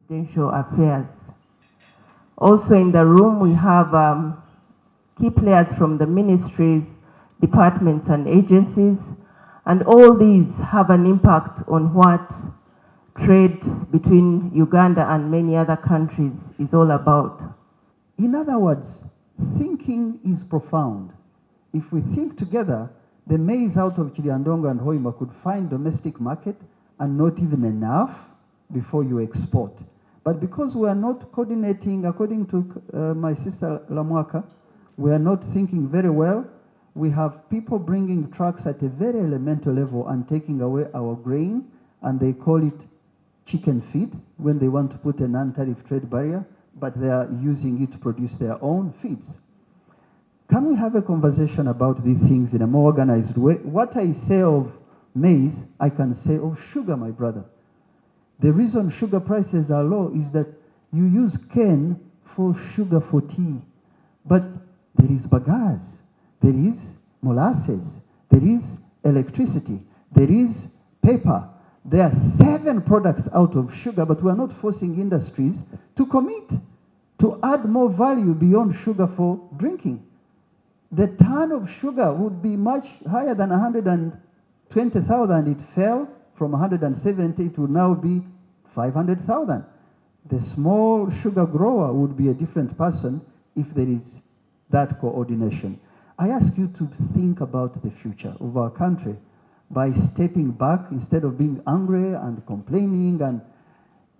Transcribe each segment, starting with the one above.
presidential affairs. Also in the room we have key players from the ministries, departments and agencies, and all these have an impact on what trade between Uganda and many other countries is all about. In other words, thinking is profound. If we think together, the maize out of Chiliandongo and Hoima could find domestic market and not even enough before you export. But because we are not coordinating, according to my sister Lamwaka, we are not thinking very well. We have people bringing trucks at a very elemental level and taking away our grain, and they call it chicken feed when they want to put a non-tariff trade barrier, but they are using it to produce their own feeds. Can we have a conversation about these things in a more organized way? What I say of maize, I can say of sugar, my brother. The reason sugar prices are low is that you use cane for sugar for tea. But there is bagasse, there is molasses, there is electricity, there is paper. There are 7 products out of sugar, but we are not forcing industries to commit to add more value beyond sugar for drinking. The ton of sugar would be much higher than 120,000. It fell from 170, it would now be 500,000. The small sugar grower would be a different person if there is that coordination. I ask you to think about the future of our country by stepping back instead of being angry and complaining, and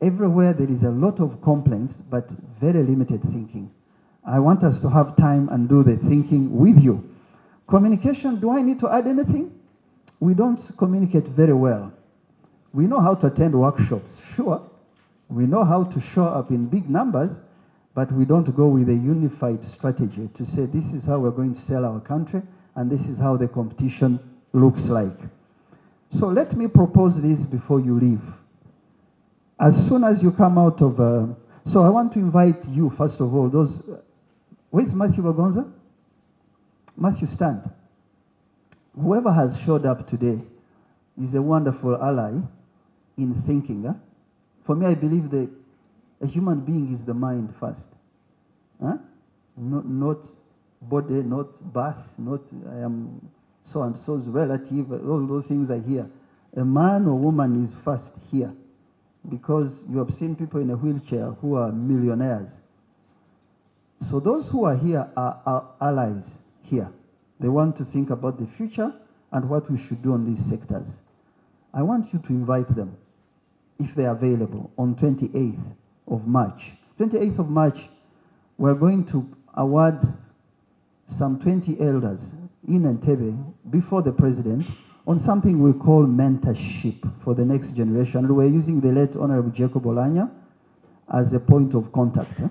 everywhere there is a lot of complaints but very limited thinking. I want us to have time and do the thinking with you. Communication, do I need to add anything? We don't communicate very well. We know how to attend workshops, sure. We know how to show up in big numbers, but we don't go with a unified strategy to say this is how we're going to sell our country and this is how the competition looks like. So let me propose this before you leave. As soon as you come out of, so I want to invite you, first of all, those, where's Matthew Bagonza? Matthew, stand. Whoever has showed up today is a wonderful ally in thinking. Huh? For me, I believe that a human being is the mind first. Huh? Not body, not birth, not I am so and so's relative, all those things I hear. A man or woman is first here, because you have seen people in a wheelchair who are millionaires. So those who are here are our allies here. They want to think about the future and what we should do on these sectors. I want you to invite them, if they are available, on 28th of March. 28th of March, we're going to award some 20 elders in Entebbe before the president on something we call mentorship for the next generation. And we're using the late Honorable Jacob Olanya as a point of contact.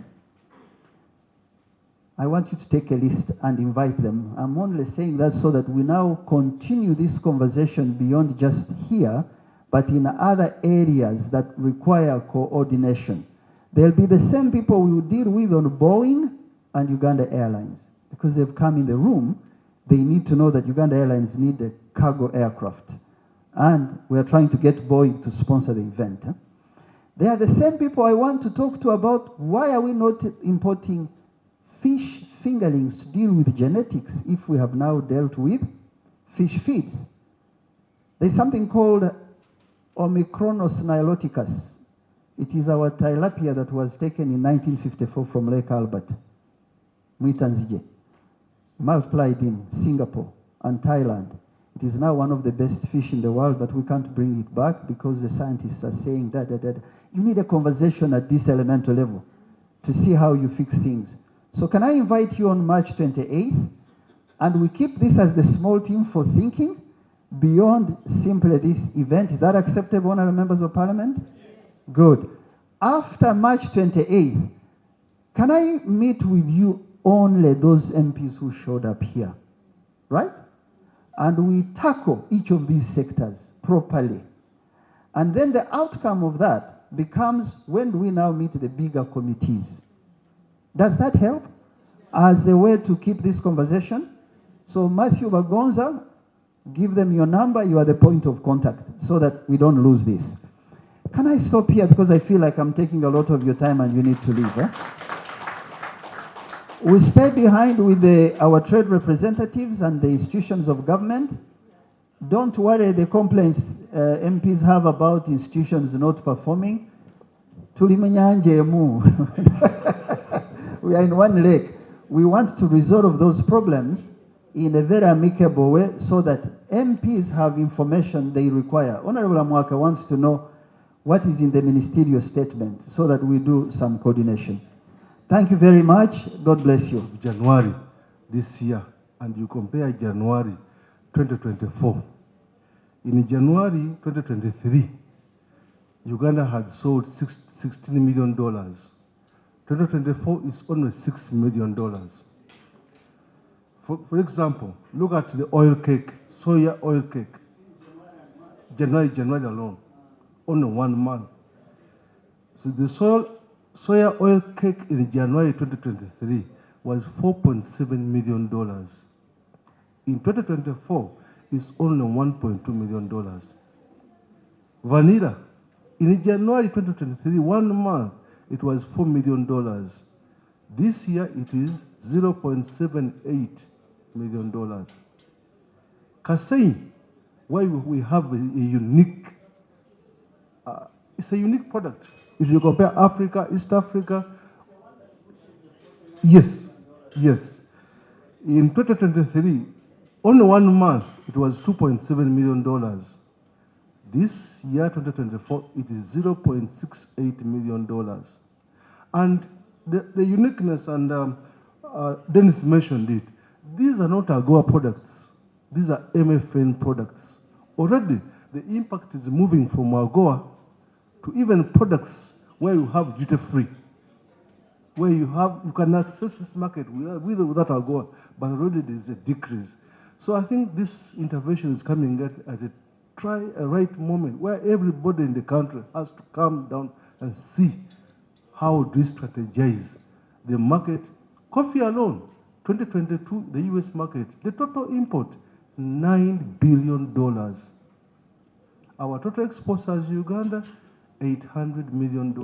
I want you to take a list and invite them. I'm only saying that so that we now continue this conversation beyond just here, but in other areas that require coordination. They'll be the same people we will deal with on Boeing and Uganda Airlines. Because they've come in the room, they need to know that Uganda Airlines need a cargo aircraft. And we are trying to get Boeing to sponsor the event. They are the same people I want to talk to about why are we not importing fish fingerlings to deal with genetics if we have now dealt with fish feeds. There's something called Omicronos niloticus. It is our tilapia that was taken in 1954 from Lake Albert, Mwitanzige, multiplied in Singapore and Thailand. It is now one of the best fish in the world, but we can't bring it back because the scientists are saying that. You need a conversation at this elemental level to see how you fix things. So can I invite you on March 28th? And we keep this as the small team for thinking beyond simply this event. Is that acceptable, honorable members of parliament? Yes. Good. After March 28th, can I meet with you only those MPs who showed up here? Right? And we tackle each of these sectors properly. And then the outcome of that becomes when we now meet the bigger committees. Does that help as a way to keep this conversation? So Matthew Bagonza, give them your number, you are the point of contact so that we don't lose this. Can I stop here because I feel like I'm taking a lot of your time and you need to leave? Eh? We stay behind with our trade representatives and the institutions of government. Don't worry the complaints MPs have about institutions not performing. We are in one lake. We want to resolve those problems in a very amicable way so that MPs have information they require. Honorable Amwaka wants to know what is in the ministerial statement so that we do some coordination. Thank you very much. God bless you. January this year, and you compare January 2024. In January 2023, Uganda had sold $16 million. 2024 is only $6 million. For example, look at the oil cake, soya oil cake. January alone, only 1 month. So the soya oil cake in January 2023 was $4.7 million. In 2024, it's only $1.2 million. Vanilla, in January 2023, 1 month, it was $4 million. This year, it is $0.78 million. Casein, why we have a unique, it's a unique product. If you compare Africa, East Africa, yes. In 2023, only 1 month, it was $2.7 million. This year, 2024, it is $0.68 million. And the uniqueness, and Dennis mentioned it, these are not AGOA products. These are MFN products. Already, the impact is moving from AGOA to even products where you have duty-free, where you can access this market with or without AGOA, but already there's a decrease. So I think this intervention is coming at a right moment where everybody in the country has to calm down and see how do we strategize the market. Coffee alone, 2022, the US market, the total import, $9 billion. Our total exports as Uganda, $800 million.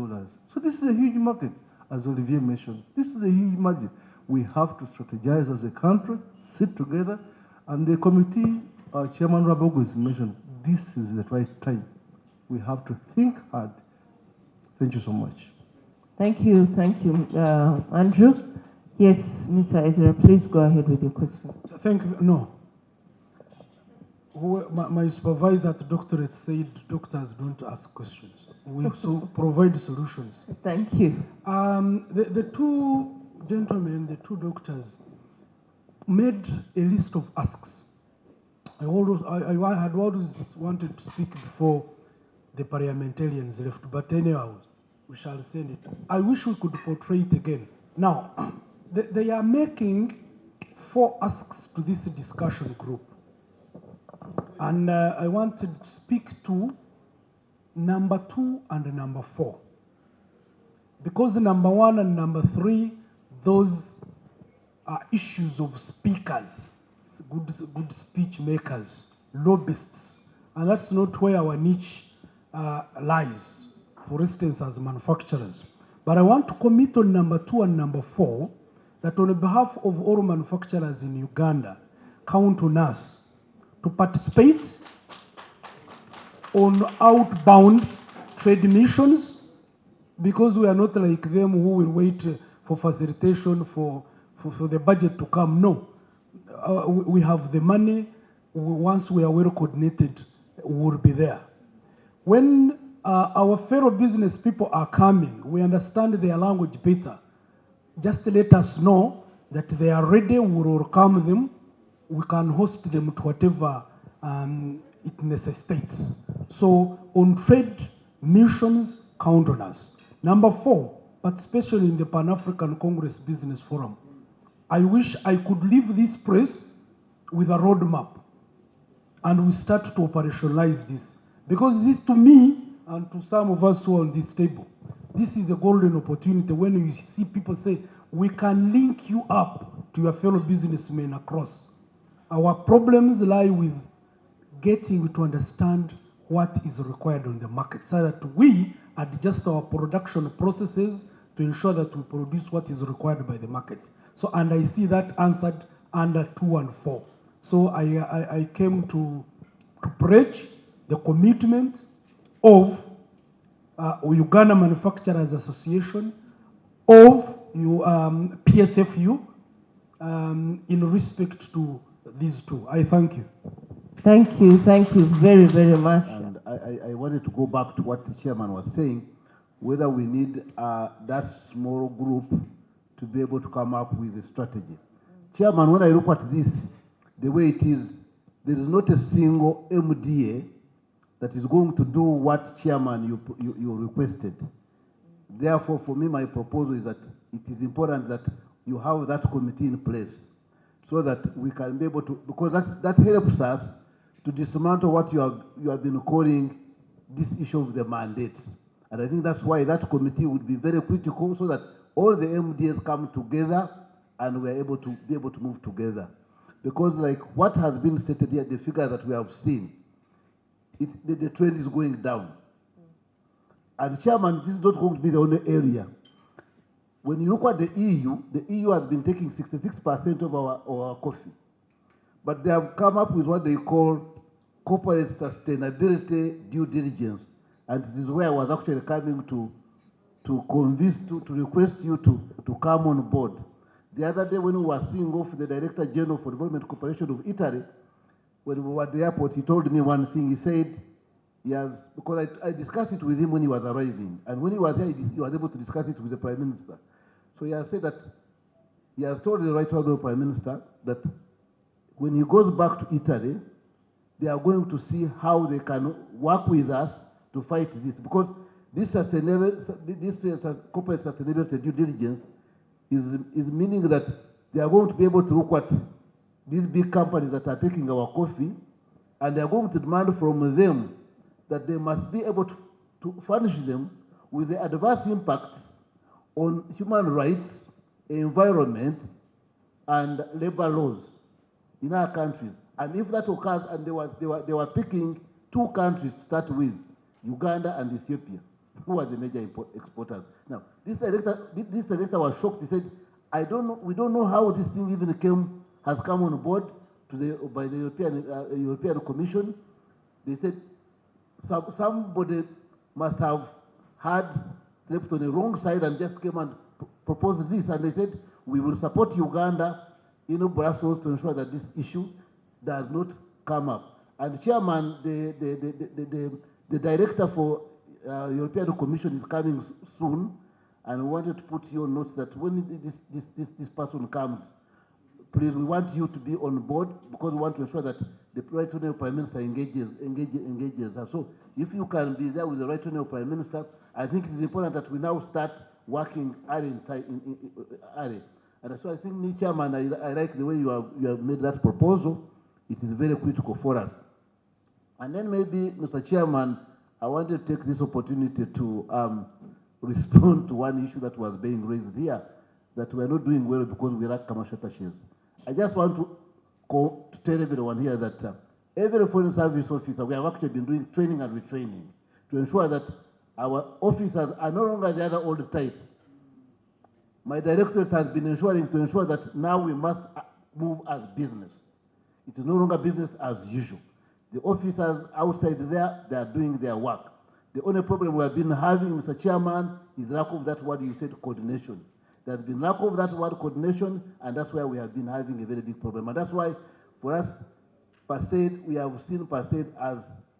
So this is a huge market, as Olivier mentioned. This is a huge market. We have to strategize as a country, sit together, and the committee, Chairman Rabogo has mentioned, this is the right time. We have to think hard. Thank you so much. Thank you, Andrew. Yes, Mr. Ezra, please go ahead with your question. Thank you. No. My supervisor at the doctorate said doctors don't ask questions. We so provide solutions. Thank you. The two gentlemen, the two doctors, made a list of asks. I had always wanted to speak before the parliamentarians left, but anyhow, we shall send it. I wish we could portray it again. Now, they are making 4 asks to this discussion group. And I wanted to speak to number 2 and number 4. Because number 1 and number 3, those are issues of speakers, good speech makers, lobbyists. And that's not where our niche lies, for instance, as manufacturers. But I want to commit on number 2 and number 4 that on behalf of all manufacturers in Uganda, count on us to participate on outbound trade missions, because we are not like them who will wait for facilitation for the budget to come. No, we have the money. Once we are well coordinated, we will be there. When our fellow business people are coming, we understand their language better. Just let us know that they are ready. We will welcome them. We can host them to whatever it necessitates. So on trade missions, count on us. Number 4, but especially in the Pan-African Congress Business Forum, I wish I could leave this place with a roadmap and we start to operationalize this. Because this, to me, and to some of us who are on this table, this is a golden opportunity when you see people say, we can link you up to your fellow businessmen across. Our problems lie with getting to understand what is required on the market so that we adjust our production processes to ensure that we produce what is required by the market. So, and I see that answered under 2 and 4. So I came to pledge the commitment of Uganda Manufacturers Association, of PSFU, in respect to these two. I thank you. Thank you very, very much. And I wanted to go back to what the chairman was saying, whether we need that small group to be able to come up with a strategy. Chairman, when I look at this, the way it is, there is not a single MDA that is going to do what, Chairman, you requested. Therefore, for me, my proposal is that it is important that you have that committee in place so that we can be able to, because that helps us to dismantle what you have been calling this issue of the mandates. And I think that's why that committee would be very critical so that all the MDAs come together and we're able to move together. Because like what has been stated here, the figure that we have seen, the trend is going down. And Chairman, this is not going to be the only area. When you look at the EU has been taking 66% of our coffee. But they have come up with what they call corporate sustainability due diligence. And this is where I was actually coming to convince, to request you to come on board. The other day when we were seeing off the Director General for Development Corporation of Italy, when we were at the airport, he told me one thing. He said, because I discussed it with him when he was arriving. And when he was here, he was able to discuss it with the Prime Minister. So he has said that, he has told the Right Honourable Prime Minister that when he goes back to Italy, they are going to see how they can work with us to fight this. Because this corporate sustainability due diligence is meaning that they are going to be able to look at these big companies that are taking our coffee, and they are going to demand from them that they must be able to furnish them with the adverse impacts on human rights, environment, and labor laws in our countries. And if that occurs, and they were picking 2 countries to start with, Uganda and Ethiopia, who are the major exporters. Now, this director was shocked. He said, we don't know how this thing even has come on board by the European Commission. They said somebody must have slept on the wrong side and just came and proposed this. And they said, we will support Uganda in Brussels to ensure that this issue does not come up. And Chairman, the director for European Commission is coming soon, and we wanted to put you on notes that when this person comes, please, we want you to be on board because we want to ensure that the Right Honourable Prime Minister engages us. So if you can be there with the Right Honourable Prime Minister, I think it is important that we now start working early. And so I think, me, Chairman, I like the way you have made that proposal. It is very critical for us. And then maybe, Mr. Chairman, I wanted to take this opportunity to respond to one issue that was being raised here, that we are not doing well because we lack commercial attaches. I just want to tell everyone here that every foreign service officer, we have actually been doing training and retraining to ensure that our officers are no longer the other old type. My directorate has been ensuring to ensure that now we must move as business. It is no longer business as usual. The officers outside there, they are doing their work. The only problem we have been having, Mr. Chairman, is lack of that word you said, coordination. There has been lack of that word coordination, and that's why we have been having a very big problem. And that's why, for us, PASAID, we have seen PASAID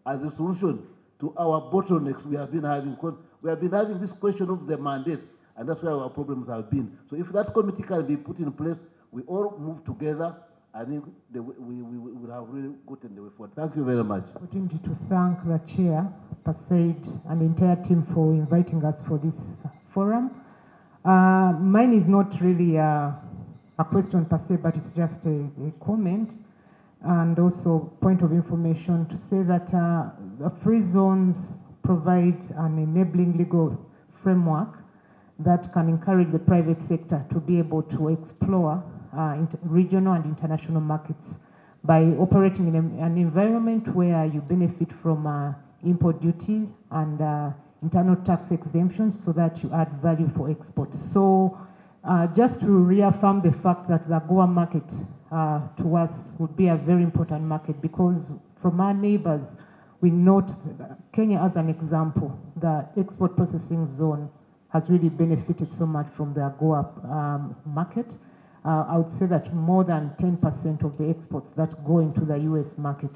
as a solution to our bottlenecks we have been having, because we have been having this question of the mandates, and that's where our problems have been. So if that committee can be put in place, we all move together, I think we will have really gotten the way forward. Thank you very much. Opportunity to thank the chair, PASAID, and the entire team for inviting us for this forum. Mine is not really a question per se, but it's just a comment and also point of information to say that the free zones provide an enabling legal framework that can encourage the private sector to be able to explore regional and international markets by operating in an environment where you benefit from import duty and internal tax exemptions so that you add value for export. So just to reaffirm the fact that the AGOA market to us would be a very important market, because from our neighbors, we note Kenya as an example, the export processing zone has really benefited so much from the AGOA market. I would say that more than 10% of the exports that go into the US market.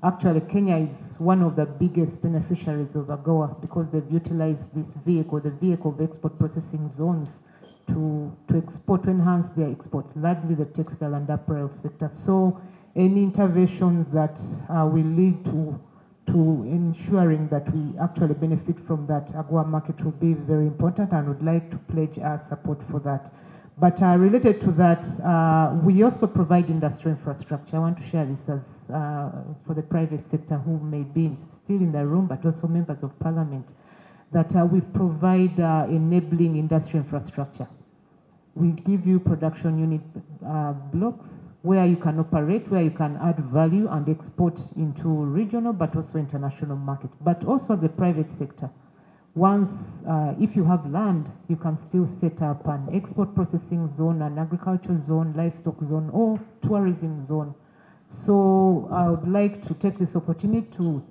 Actually, Kenya is one of the biggest beneficiaries of AGOA because they've utilized this vehicle, the vehicle of export processing zones, to export, to enhance their export, largely the textile and apparel sector. So any interventions that will lead to ensuring that we actually benefit from that AGOA market will be very important, and would like to pledge our support for that. But related to that, we also provide industrial infrastructure. I want to share this as for the private sector who may be still in the room, but also members of parliament, that we provide enabling industrial infrastructure. We give you production unit blocks where you can operate, where you can add value and export into regional but also international market. But also as a private sector, once, if you have land, you can still set up an export processing zone, an agriculture zone, livestock zone, or tourism zone. So I would like to take this opportunity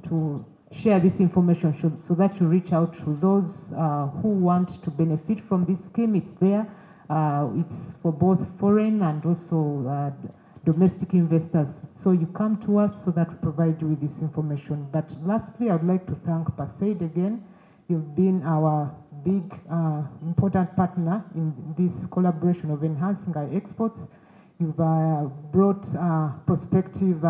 to share this information so that you reach out to those who want to benefit from this scheme. It's there. It's for both foreign and also domestic investors. So you come to us so that we provide you with this information. But lastly, I would like to thank PASAID again. You've been our big, important partner in this collaboration of enhancing our exports. You've brought prospective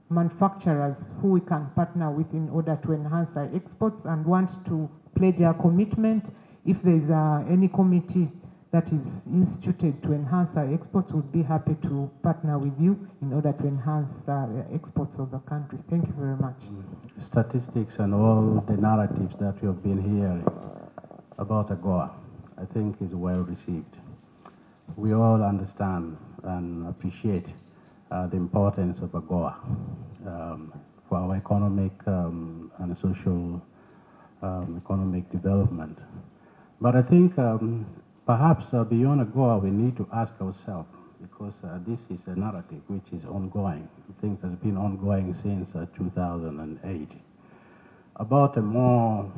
manufacturers who we can partner with in order to enhance our exports, and want to pledge our commitment. If there is any committee that is instituted to enhance our exports, we'll be happy to partner with you in order to enhance the exports of the country. Thank you very much. Statistics and all the narratives that you have been hearing about AGOA, I think is well received. We all understand and appreciate the importance of AGOA for our economic and social economic development. But I think perhaps beyond AGOA, we need to ask ourselves, because this is a narrative which is ongoing. I think has been ongoing since 2008, about a more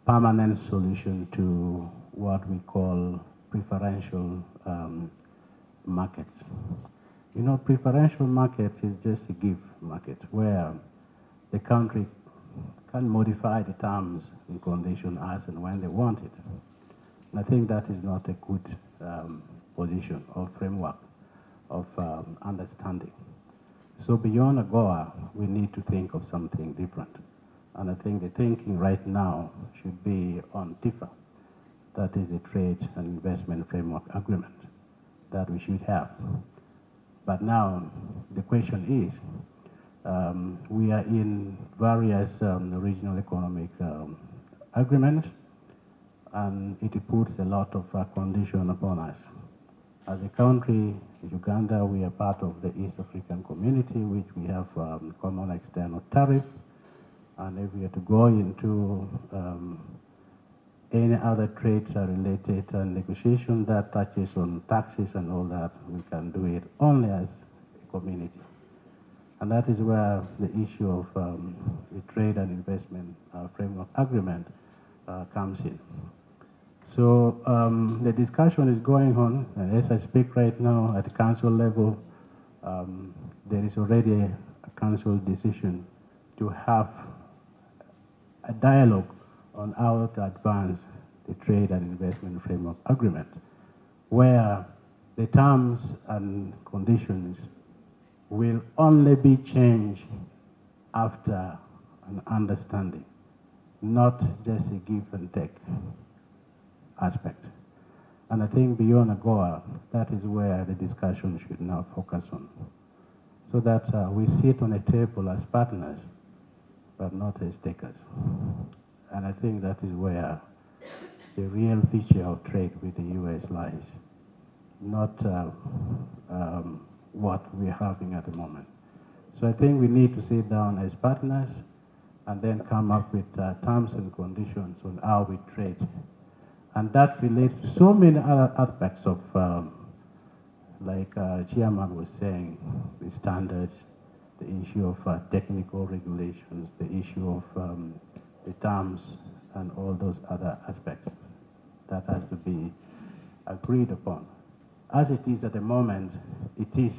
permanent solution to what we call preferential markets. You know, preferential markets is just a give market where the country can modify the terms and conditions as and when they want it. And I think that is not a good position or framework of understanding. So beyond AGOA, we need to think of something different. And I think the thinking right now should be on TIFA. That is a trade and investment framework agreement that we should have. But now the question is, we are in various regional economic agreements, and it puts a lot of condition upon us. As a country, Uganda, we are part of the East African community, which we have common external tariff. And if we are to go into any other trade-related negotiation that touches on taxes and all that, we can do it only as a community. And that is where the issue of the trade and investment framework agreement comes in. So the discussion is going on, and as I speak right now at the council level, there is already a council decision to have a dialogue on how to advance the trade and investment framework agreement, where the terms and conditions will only be changed after an understanding, not just a give and take aspect. And I think beyond AGOA, that is where the discussion should now focus on, so that we sit on a table as partners, but not as takers. And I think that is where the real feature of trade with the US lies, not what we're having at the moment. So I think we need to sit down as partners and then come up with terms and conditions on how we trade. And that relates to so many other aspects of, like Chairman was saying, the standards, the issue of technical regulations, the issue of the terms, and all those other aspects that has to be agreed upon. As it is at the moment, it is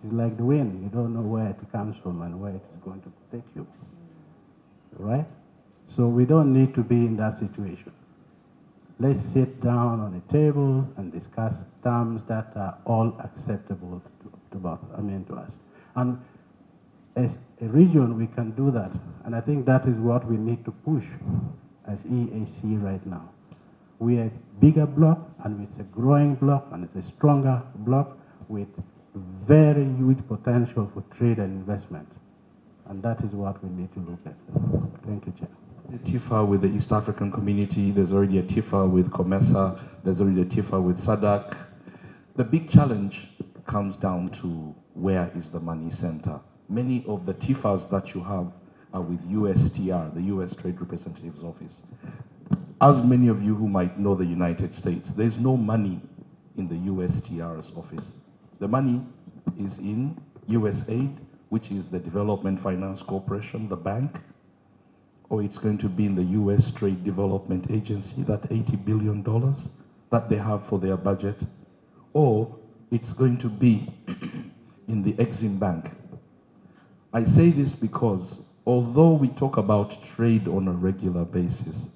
like the wind. You don't know where it comes from and where it is going to take you, right? So we don't need to be in that situation. Let's sit down on a table and discuss terms that are all acceptable to us. And as a region, we can do that. And I think that is what we need to push as EAC right now. We are a bigger bloc, and it's a growing bloc, and it's a stronger bloc with very huge potential for trade and investment. And that is what we need to look at. Thank you, Chair. The TIFA with the East African community, there's already a TIFA with COMESA, there's already a TIFA with SADC. The big challenge comes down to where is the money center. Many of the TIFAs that you have are with USTR, the US Trade Representative's Office. As many of you who might know the United States, there's no money in the USTR's office. The money is in USAID, which is the Development Finance Corporation, the bank, or it's going to be in the US Trade Development Agency, that $80 billion that they have for their budget, or it's going to be in the Exim Bank. I say this because although we talk about trade on a regular basis,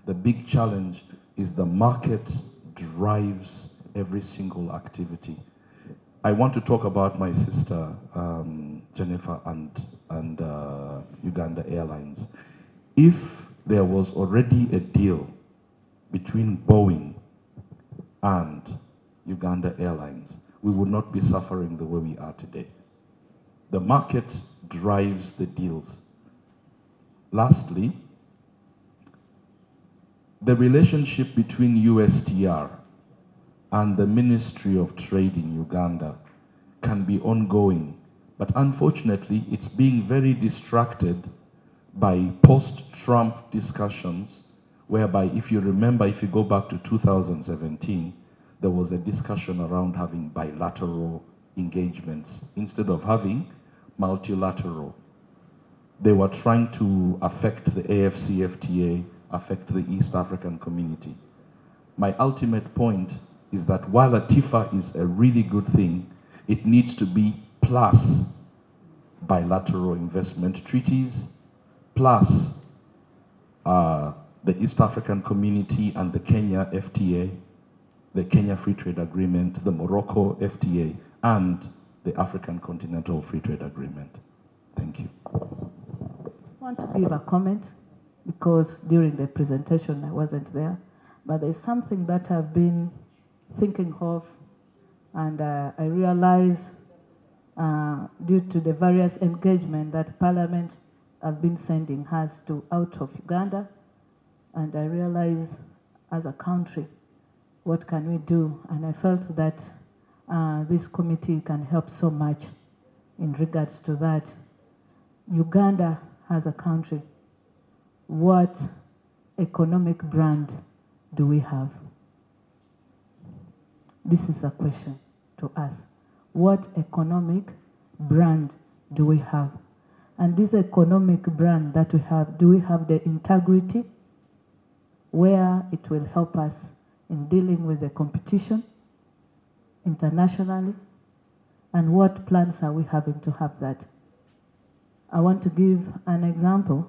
the big challenge is the market drives every single activity. I want to talk about my sister, Jennifer, and Uganda Airlines. If there was already a deal between Boeing and Uganda Airlines, we would not be suffering the way we are today. The market drives the deals. Lastly, the relationship between USTR and the Ministry of Trade in Uganda can be ongoing, but unfortunately it's being very distracted by post-Trump discussions, whereby, if you remember, if you go back to 2017, there was a discussion around having bilateral engagements instead of having multilateral. They were trying to affect the AFCFTA, affect the East African community. My ultimate point is that while a TIFA is a really good thing, it needs to be plus bilateral investment treaties, plus the East African community and the Kenya FTA, the Kenya Free Trade Agreement, the Morocco FTA, and the African Continental Free Trade Agreement. Thank you. I want to give a comment because during the presentation I wasn't there, but there's something that I've been thinking of, and I realize due to the various engagement that Parliament have been sending us to out of Uganda, and I realize as a country, what can we do? And I felt that this committee can help so much in regards to that. Uganda as a country, what economic brand do we have? This is a question to us. What economic brand do we have? And this economic brand that we have, do we have the integrity where it will help us in dealing with the competition internationally? And what plans are we having to have that? I want to give an example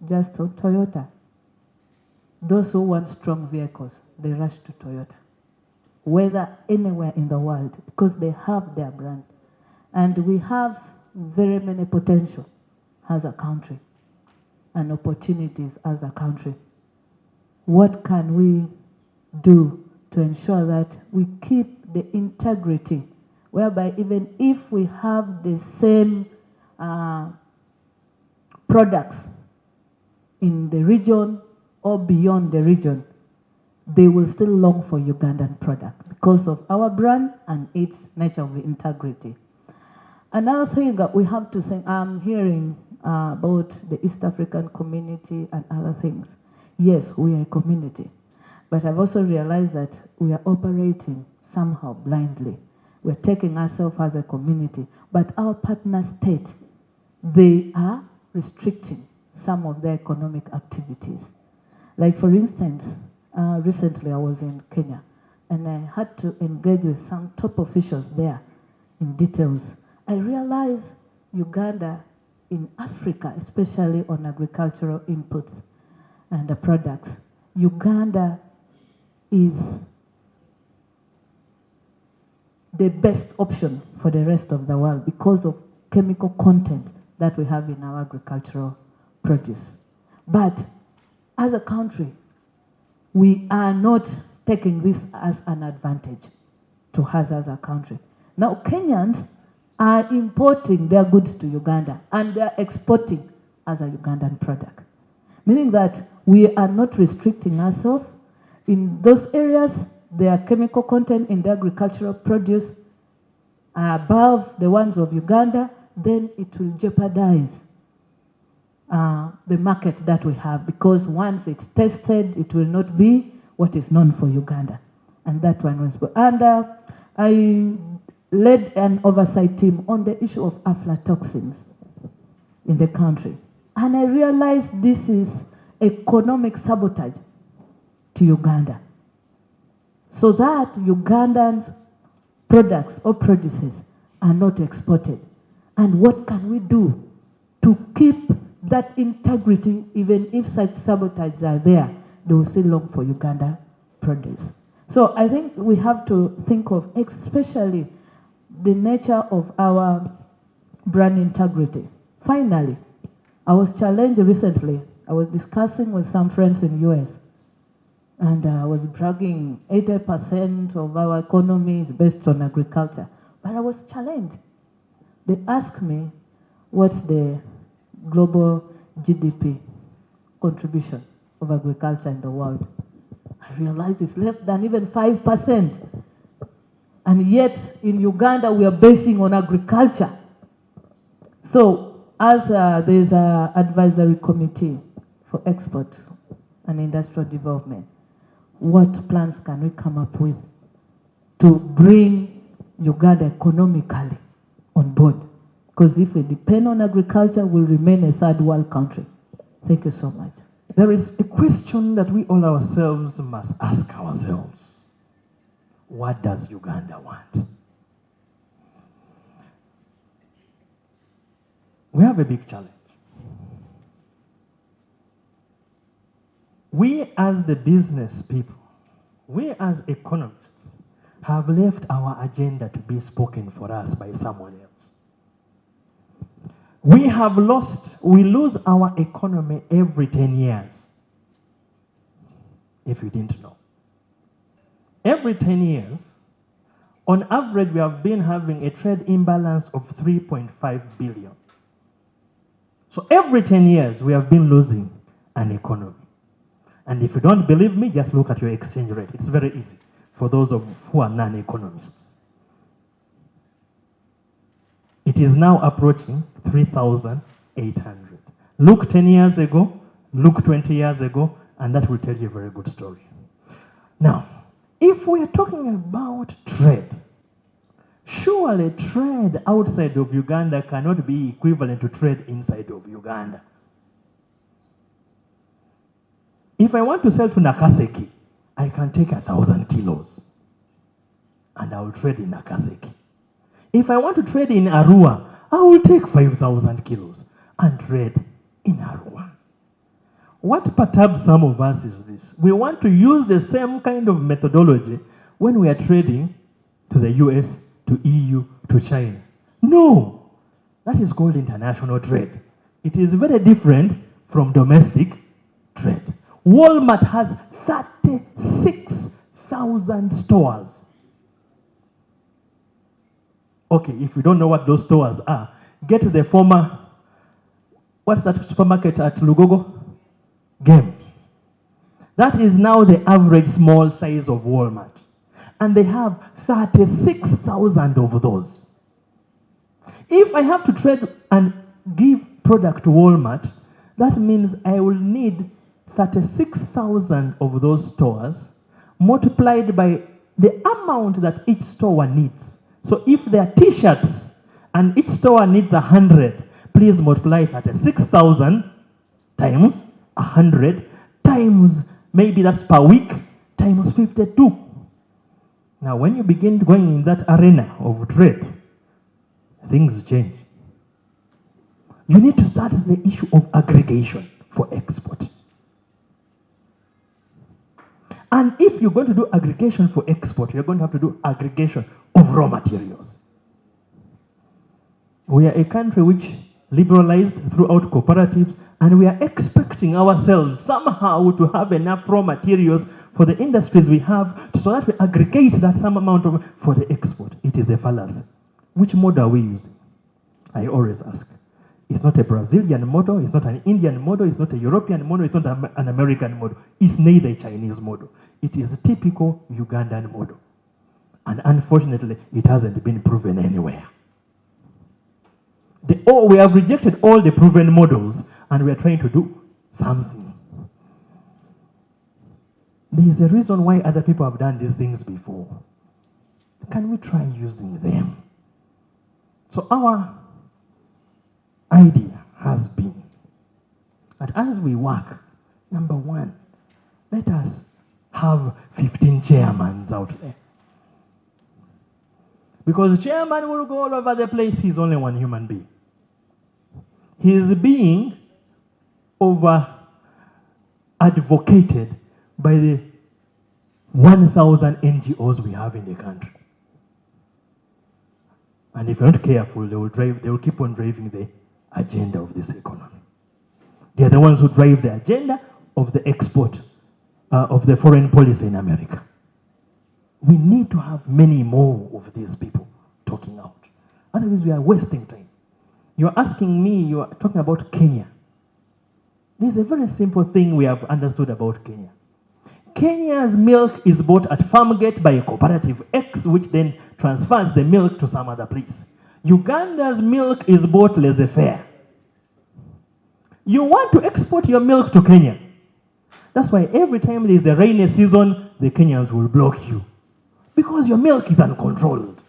just on Toyota. Those who want strong vehicles, they rush to Toyota, whether anywhere in the world, because they have their brand. And we have very many potential as a country and opportunities as a country. What can we do to ensure that we keep the integrity, whereby even if we have the same products in the region or beyond the region, they will still long for Ugandan product because of our brand and its nature of integrity. Another thing that we have to think, I'm hearing about the East African community and other things. Yes, we are a community, but I've also realized that we are operating somehow blindly. We're taking ourselves as a community, but our partner state, they are restricting some of their economic activities. Like for instance, recently I was in Kenya, and I had to engage with some top officials there in details. I realized Uganda in Africa, especially on agricultural inputs and the products, Uganda is the best option for the rest of the world because of chemical content that we have in our agricultural produce. But as a country, we are not taking this as an advantage to us as a country. Now, Kenyans are importing their goods to Uganda and they are exporting as a Ugandan product, meaning that we are not restricting ourselves. In those areas, their chemical content in the agricultural produce are above the ones of Uganda, then it will jeopardize the market that we have, because once it's tested, it will not be what is known for Uganda. And that one was, and I led an oversight team on the issue of aflatoxins in the country. And I realized this is economic sabotage to Uganda, so that Ugandan products or produces are not exported. And what can we do to keep that integrity? Even if such sabotage are there, they will still long for Uganda produce. So I think we have to think of especially the nature of our brand integrity. Finally, I was challenged recently. I was discussing with some friends in US, and I was bragging 80% of our economy is based on agriculture. But I was challenged. They asked me, what's the global GDP contribution of agriculture in the world? I realized it's less than even 5%. And yet, in Uganda, we are basing on agriculture. So, as there's an advisory committee for export and industrial development, what plans can we come up with to bring Uganda economically on board? Because if we depend on agriculture, we'll remain a third world country. Thank you so much. There is a question that we all ourselves must ask ourselves. What does Uganda want? We have a big challenge. We as the business people, we as economists, have left our agenda to be spoken for us by someone else. We lose our economy every 10 years. If you didn't know. Every 10 years, on average, we have been having a trade imbalance of 3.5 billion. So every 10 years, we have been losing an economy. And if you don't believe me, just look at your exchange rate. It's very easy for those who are non-economists. It is now approaching 3,800. Look 10 years ago, look 20 years ago, and that will tell you a very good story. Now, if we are talking about trade, surely trade outside of Uganda cannot be equivalent to trade inside of Uganda. If I want to sell to Nakaseki, I can take 1,000 kilos and I will trade in Nakaseki. If I want to trade in Arua, I will take 5,000 kilos and trade in Arua. What perturbs some of us is this. We want to use the same kind of methodology when we are trading to the US, to EU, to China. No, that is called international trade. It is very different from domestic trade. Walmart has 36,000 stores. Okay, if you don't know what those stores are, get the former, what's that supermarket at Lugogo? Game. That is now the average small size of Walmart. And they have 36,000 of those. If I have to trade and give product to Walmart, that means I will need 36,000 of those stores multiplied by the amount that each store needs. So if there are t-shirts and each store needs 100, please multiply 36,000 times 100 times, maybe that's per week, times 52. Now when you begin going in that arena of trade, things change. You need to start the issue of aggregation for export. And if you're going to do aggregation for export, you're going to have to do aggregation of raw materials. We are a country which liberalized throughout cooperatives, and we are expecting ourselves somehow to have enough raw materials for the industries we have so that we aggregate that some amount of for the export. It is a fallacy. Which model are we using? I always ask. It's not a Brazilian model, it's not an Indian model, it's not a European model, it's not an American model. It's neither a Chinese model. It is a typical Ugandan model. And unfortunately, it hasn't been proven anywhere. We have rejected all the proven models, and we are trying to do something. There is a reason why other people have done these things before. Can we try using them? So our idea has been that as we work, number one, let us have 15 chairmans out there. Because the chairman will go all over the place, he's only one human being. He is being over-advocated by the 1,000 NGOs we have in the country. And if you're not careful, they will keep on driving the agenda of this economy. They are the ones who drive the agenda of the export, of the foreign policy in America. We need to have many more of these people talking out. Otherwise, we are wasting time. You're asking me, you're talking about Kenya. There's a very simple thing we have understood about Kenya. Kenya's milk is bought at Farmgate by a cooperative X, which then transfers the milk to some other place. Uganda's milk is bought laissez-faire. You want to export your milk to Kenya. That's why every time there's a rainy season, the Kenyans will block you. Because your milk is uncontrolled.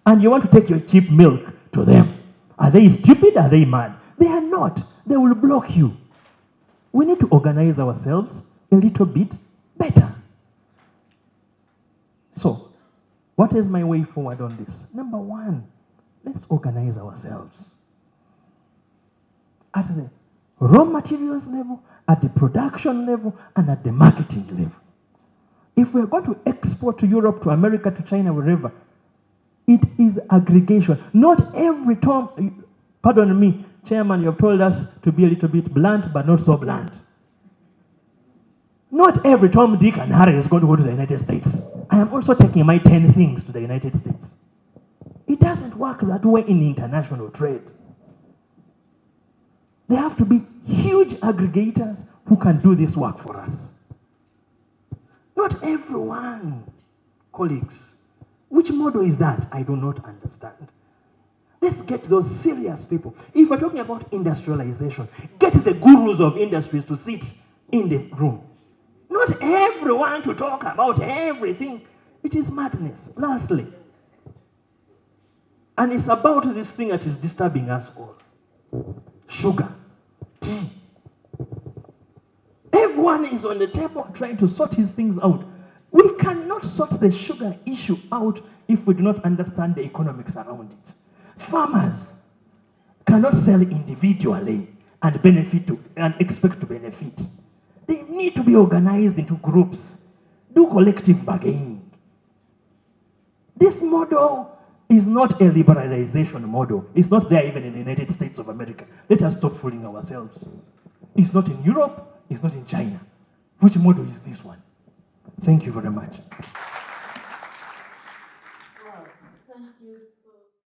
And you want to take your cheap milk to them. Are they stupid? Are they mad? They are not. They will block you. We need to organize ourselves a little bit better. So, what is my way forward on this? Number one, let's organize ourselves. At the raw materials level, at the production level, and at the marketing level. If we're going to export to Europe, to America, to China, wherever, it is aggregation. Not every time, pardon me, Chairman, you have told us to be a little bit blunt, but not so blunt. Not every Tom, Dick, and Harry is going to go to the United States. I am also taking my 10 things to the United States. It doesn't work that way in international trade. There have to be huge aggregators who can do this work for us. Not everyone, colleagues. Which model is that? I do not understand. Let's get those serious people. If we're talking about industrialization, get the gurus of industries to sit in the room. Not everyone to talk about everything. It is madness. Lastly, and it's about this thing that is disturbing us all. Sugar, tea. Everyone is on the table trying to sort his things out. We cannot sort the sugar issue out if we do not understand the economics around it. Farmers cannot sell individually and benefit and expect to benefit. They need to be organized into groups. Do collective bargaining. This model is not a liberalization model. It's not there even in the United States of America. Let us stop fooling ourselves. It's not in Europe. It's not in China. Which model is this one? Thank you very much. Thank you.